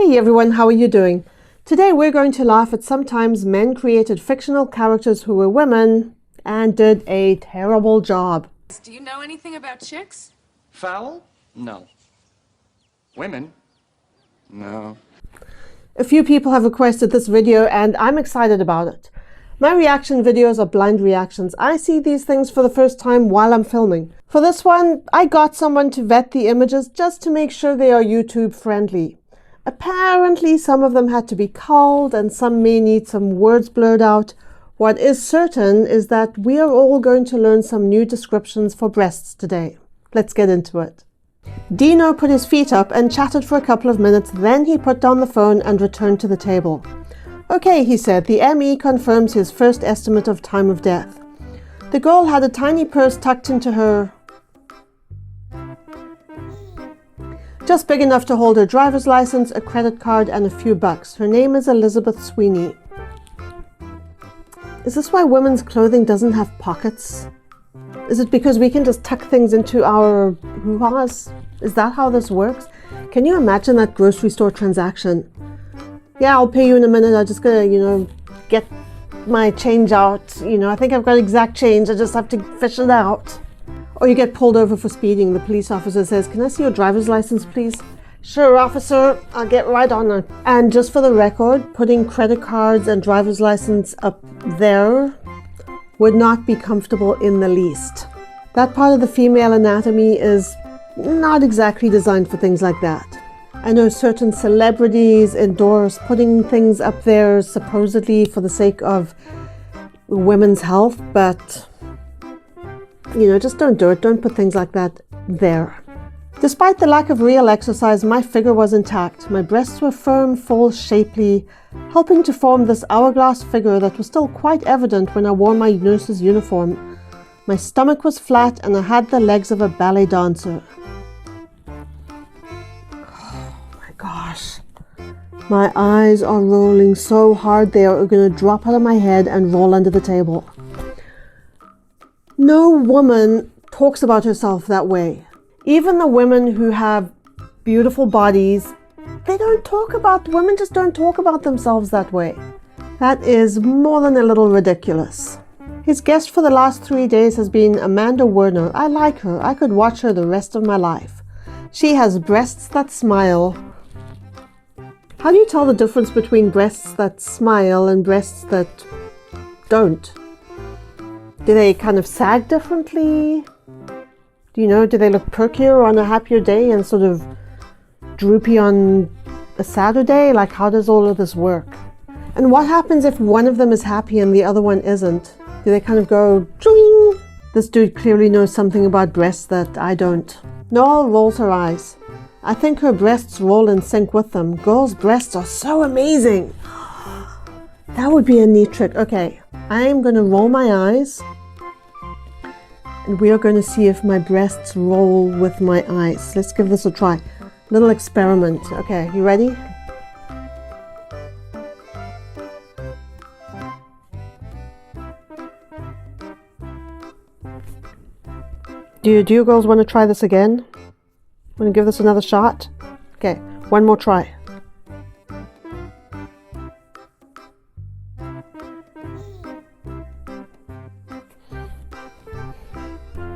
Hey everyone, how are you doing? Today we're going to laugh at sometimes men created fictional characters who were women and did a terrible job. Do you know anything about chicks? Foul? No. Women? No. A few people have requested this video and I'm excited about it. My reaction videos are blind reactions. I see these things for the first time while I'm filming. For this one, I got someone to vet the images just to make sure they are YouTube friendly. Apparently, some of them had to be culled and some may need some words blurred out. What is certain is that we are all going to learn some new descriptions for breasts today. Let's get into it. Dino put his feet up and chatted for a couple of minutes, then he put down the phone and returned to the table. Okay, he said, the ME confirms his first estimate of time of death. The girl had a tiny purse tucked into her, just big enough to hold her driver's license, a credit card, and a few bucks. Her name is Elizabeth Sweeney. Is this why women's clothing doesn't have pockets? Is it because we can just tuck things into our hoo-has? Is that how this works? Can you imagine that grocery store transaction? Yeah, I'll pay you in a minute. I'm just gonna, get my change out. I think I've got exact change. I just have to fish it out. Or you get pulled over for speeding. The police officer says, "Can I see your driver's license, please?" "Sure, officer, I'll get right on it." And just for the record, putting credit cards and driver's license up there would not be comfortable in the least. That part of the female anatomy is not exactly designed for things like that. I know certain celebrities endorse putting things up there supposedly for the sake of women's health, but just don't do it. Don't put things like that there. Despite the lack of real exercise, my figure was intact. My breasts were firm, full, shapely, helping to form this hourglass figure that was still quite evident when I wore my nurse's uniform. My stomach was flat and I had the legs of a ballet dancer. Oh my gosh. My eyes are rolling so hard they are going to drop out of my head and roll under the table. No woman talks about herself that way. Even the women who have beautiful bodies, women just don't talk about themselves that way. That is more than a little ridiculous. His guest for the last 3 days has been Amanda Werner. I like her. I could watch her the rest of my life. She has breasts that smile. How do you tell the difference between breasts that smile and breasts that don't? Do they kind of sag differently? Do they look perkier on a happier day and sort of droopy on a sadder day? Like, how does all of this work? And what happens if one of them is happy and the other one isn't? Do they kind of go, joing? This dude clearly knows something about breasts that I don't. Noel rolls her eyes. I think her breasts roll in sync with them. Girls' breasts are so amazing. That would be a neat trick. Okay, I'm going to roll my eyes. And we are going to see if my breasts roll with my eyes. Let's give this a try. Little experiment. Okay, you ready? Do you girls want to try this again? Want to give this another shot? Okay, one more try.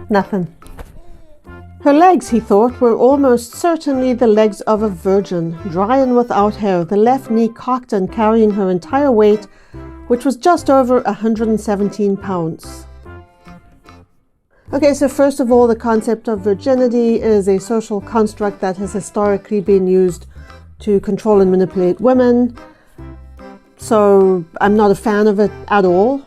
Nothing. Her legs, he thought, were almost certainly the legs of a virgin, dry and without hair, the left knee cocked and carrying her entire weight, which was just over 117 pounds. Okay, so first of all, the concept of virginity is a social construct that has historically been used to control and manipulate women. So I'm not a fan of it at all.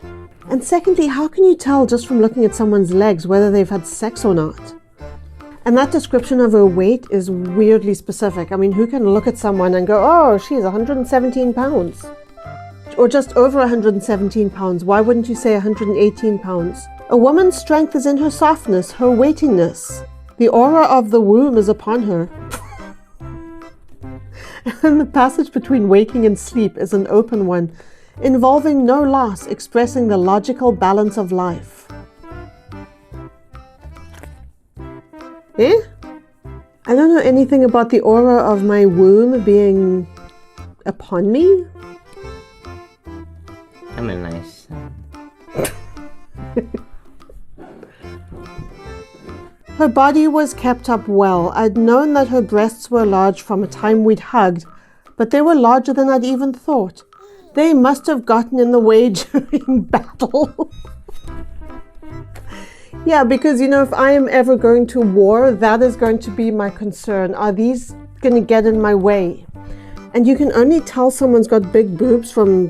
And secondly, how can you tell just from looking at someone's legs whether they've had sex or not? And that description of her weight is weirdly specific. I mean, who can look at someone and go, oh, she's 117 pounds? Or just over 117 pounds. Why wouldn't you say 118 pounds? A woman's strength is in her softness, her weightiness. The aura of the womb is upon her. And the passage between waking and sleep is an open one, involving no loss, expressing the logical balance of life. I don't know anything about the aura of my womb being Upon me? I'm a nice son. Her body was kept up well. I'd known that her breasts were large from a time we'd hugged, but they were larger than I'd even thought. They must have gotten in the way during battle. Yeah, because, if I am ever going to war, that is going to be my concern. Are these going to get in my way? And you can only tell someone's got big boobs from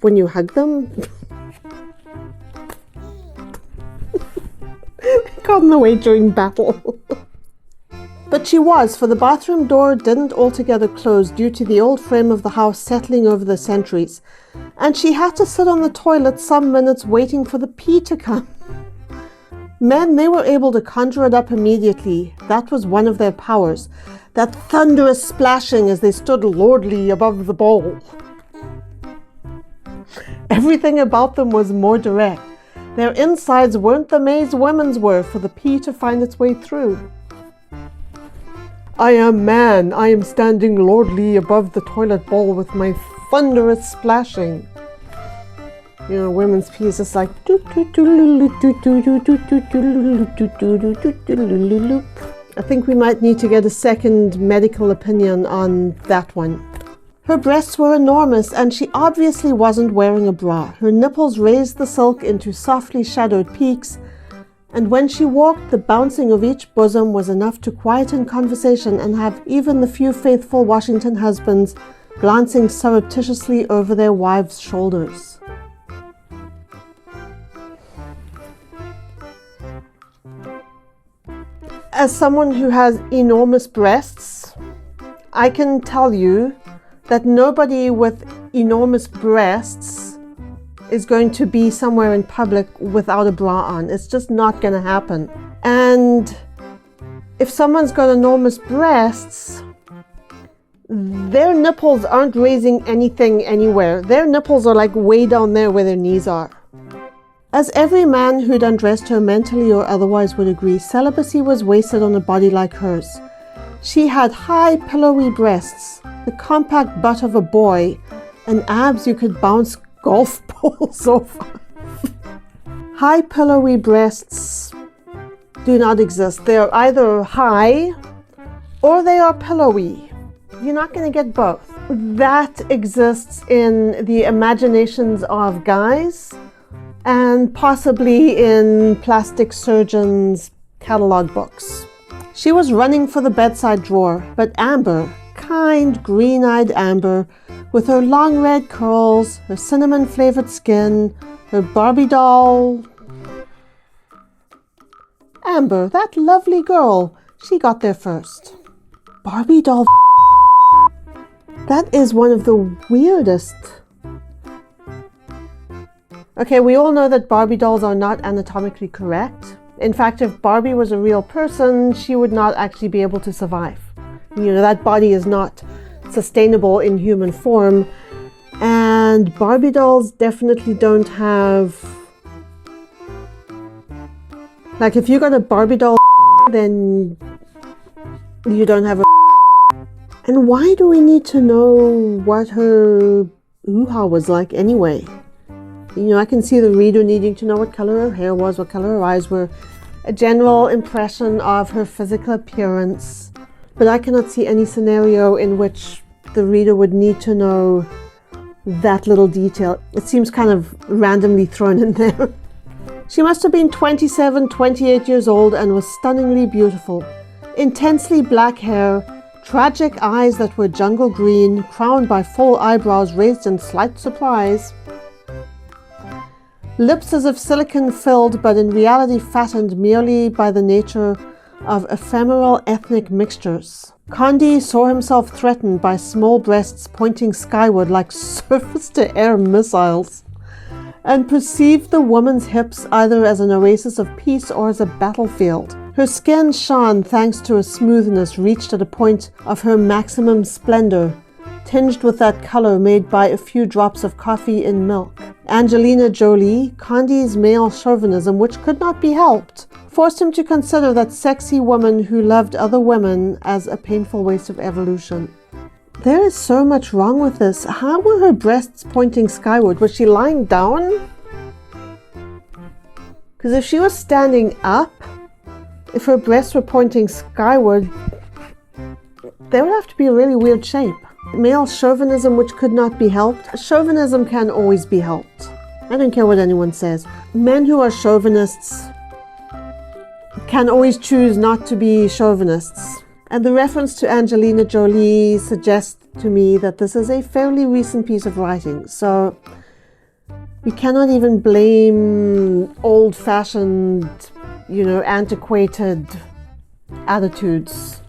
when you hug them. Got in the way during battle. But she was, for the bathroom door didn't altogether close due to the old frame of the house settling over the centuries. And she had to sit on the toilet some minutes waiting for the pee to come. Men, they were able to conjure it up immediately. That was one of their powers. That thunderous splashing as they stood lordly above the bowl. Everything about them was more direct. Their insides weren't the maze women's were for the pee to find its way through. I am man. I am standing lordly above the toilet bowl with my thunderous splashing. Women's pee is just like... I think we might need to get a second medical opinion on that one. Her breasts were enormous and she obviously wasn't wearing a bra. Her nipples raised the silk into softly shadowed peaks, and when she walked, the bouncing of each bosom was enough to quieten conversation and have even the few faithful Washington husbands glancing surreptitiously over their wives' shoulders. As someone who has enormous breasts, I can tell you that nobody with enormous breasts is going to be somewhere in public without a bra on. It's just not going to happen. And if someone's got enormous breasts, their nipples aren't raising anything anywhere. Their nipples are like way down there where their knees are. As every man who'd undressed her mentally or otherwise would agree, celibacy was wasted on a body like hers. She had high, pillowy breasts, the compact butt of a boy, and abs you could bounce golf balls off. High, pillowy breasts do not exist. They are either high or they are pillowy. You're not going to get both. That exists in the imaginations of guys and possibly in plastic surgeons' catalog books. She was running for the bedside drawer, but Amber, kind, green-eyed Amber, with her long red curls, her cinnamon-flavored skin, her Barbie doll... Amber, that lovely girl, she got there first. Barbie doll... That is one of the weirdest... Okay, we all know that Barbie dolls are not anatomically correct. In fact, if Barbie was a real person, she would not actually be able to survive. That body is not sustainable in human form. And Barbie dolls definitely don't have... Like, if you got a Barbie doll, then you don't have a... And why do we need to know what her hoo-ha was like anyway? I can see the reader needing to know what color her hair was, what color her eyes were, a general impression of her physical appearance. But I cannot see any scenario in which the reader would need to know that little detail. It seems kind of randomly thrown in there. She must have been 27, 28 years old and was stunningly beautiful. Intensely black hair, tragic eyes that were jungle green, crowned by full eyebrows raised in slight surprise. Lips as if silicone filled, but in reality fattened merely by the nature of ephemeral ethnic mixtures. Condi saw himself threatened by small breasts pointing skyward like surface-to-air missiles, and perceived the woman's hips either as an oasis of peace or as a battlefield. Her skin shone thanks to a smoothness reached at a point of her maximum splendor, tinged with that color made by a few drops of coffee in milk. Angelina Jolie, Condi's male chauvinism, which could not be helped, forced him to consider that sexy woman who loved other women as a painful waste of evolution. There is so much wrong with this. How were her breasts pointing skyward? Was she lying down? Because if she was standing up, if her breasts were pointing skyward, they would have to be a really weird shape. Male chauvinism, which could not be helped. Chauvinism can always be helped. I don't care what anyone says. Men who are chauvinists can always choose not to be chauvinists. And the reference to Angelina Jolie suggests to me that this is a fairly recent piece of writing. So we cannot even blame old-fashioned, antiquated attitudes.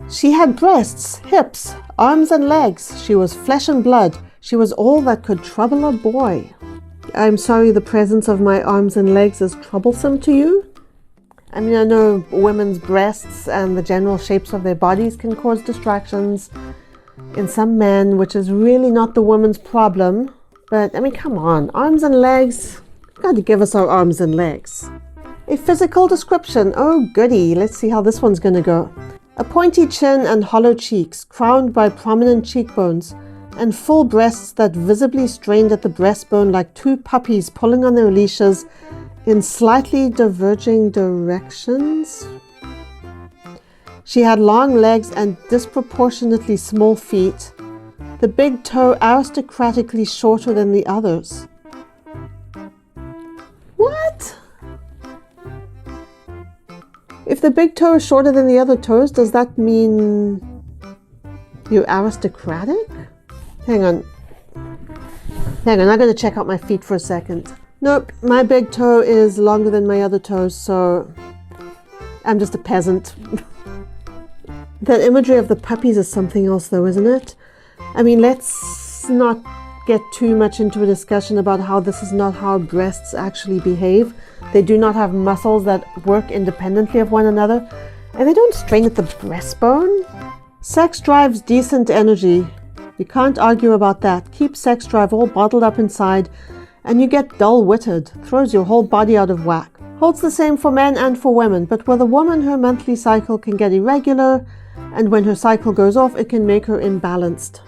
She had breasts, hips, arms and legs. She was flesh and blood. She was all that could trouble a boy. I'm sorry the presence of my arms and legs is troublesome to you. I mean, I know women's breasts and the general shapes of their bodies can cause distractions in some men, which is really not the woman's problem. But, I mean, come on, arms and legs. You've got to give us our arms and legs. A physical description. Oh, goody. Let's see how this one's going to go. A pointy chin and hollow cheeks, crowned by prominent cheekbones, and full breasts that visibly strained at the breastbone like two puppies pulling on their leashes in slightly diverging directions. She had long legs and disproportionately small feet, the big toe aristocratically shorter than the others. What? If the big toe is shorter than the other toes, does that mean you're aristocratic? Hang on, I'm going to check out my feet for a second. Nope, my big toe is longer than my other toes, so I'm just a peasant. That imagery of the puppies is something else though, isn't it? I mean, let's not get too much into a discussion about how this is not how breasts actually behave. They do not have muscles that work independently of one another, and they don't strain at the breastbone. Sex drives decent energy. You can't argue about that. Keep sex drive all bottled up inside, and you get dull-witted, throws your whole body out of whack. Holds the same for men and for women, but with a woman her monthly cycle can get irregular, and when her cycle goes off it can make her imbalanced.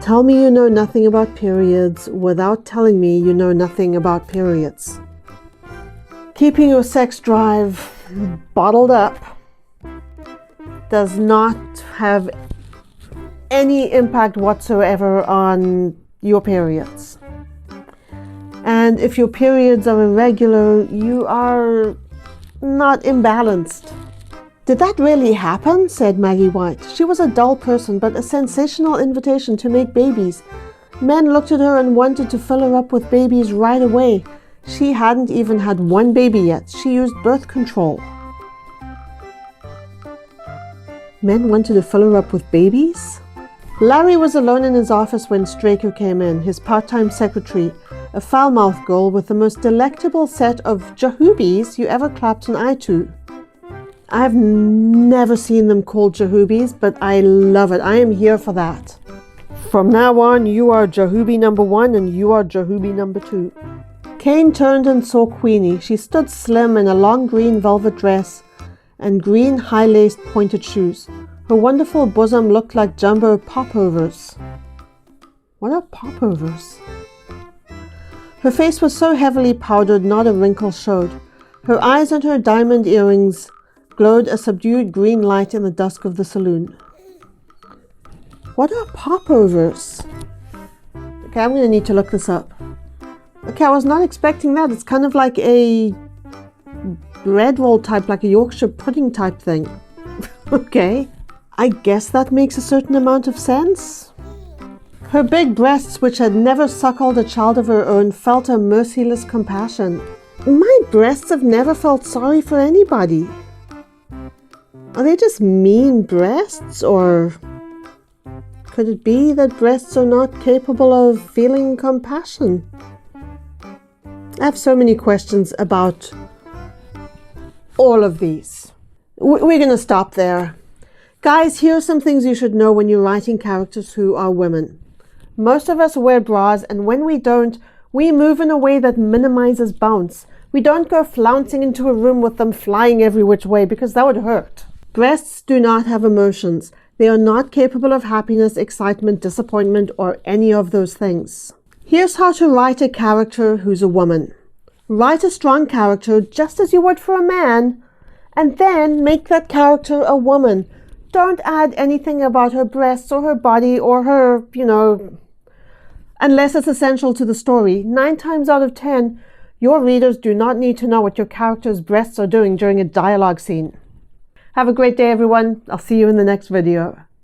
Tell me you know nothing about periods without telling me you know nothing about periods. Keeping your sex drive bottled up does not have any impact whatsoever on your periods. And if your periods are irregular, you are not imbalanced. Did that really happen? Said Maggie White. She was a dull person, but a sensational invitation to make babies. Men looked at her and wanted to fill her up with babies right away. She hadn't even had one baby yet. She used birth control. Men wanted to fill her up with babies? Larry was alone in his office when Straker came in, his part-time secretary, a foul-mouthed girl with the most delectable set of jahoobies you ever clapped an eye to. I've never seen them called jahoobies, but I love it. I am here for that. From now on, you are jahoobie number 1 and you are jahoobie number 2. Kane turned and saw Queenie. She stood slim in a long green velvet dress and green high-laced pointed shoes. Her wonderful bosom looked like jumbo popovers. What are popovers? Her face was so heavily powdered not a wrinkle showed. Her eyes and her diamond earrings glowed a subdued green light in the dusk of the saloon. What are popovers? Okay, I'm going to need to look this up. Okay, I was not expecting that. It's kind of like a bread roll type, like a Yorkshire pudding type thing. Okay, I guess that makes a certain amount of sense. Her big breasts, which had never suckled a child of her own, felt a merciless compassion. My breasts have never felt sorry for anybody. Are they just mean breasts, or could it be that breasts are not capable of feeling compassion? I have so many questions about all of these. We're going to stop there. Guys, here are some things you should know when you're writing characters who are women. Most of us wear bras, and when we don't, we move in a way that minimizes bounce. We don't go flouncing into a room with them flying every which way, because that would hurt. Breasts do not have emotions. They are not capable of happiness, excitement, disappointment, or any of those things. Here's how to write a character who's a woman. Write a strong character just as you would for a man, and then make that character a woman. Don't add anything about her breasts or her body or her, unless it's essential to the story. 9 times out of 10, your readers do not need to know what your character's breasts are doing during a dialogue scene. Have a great day, everyone. I'll see you in the next video.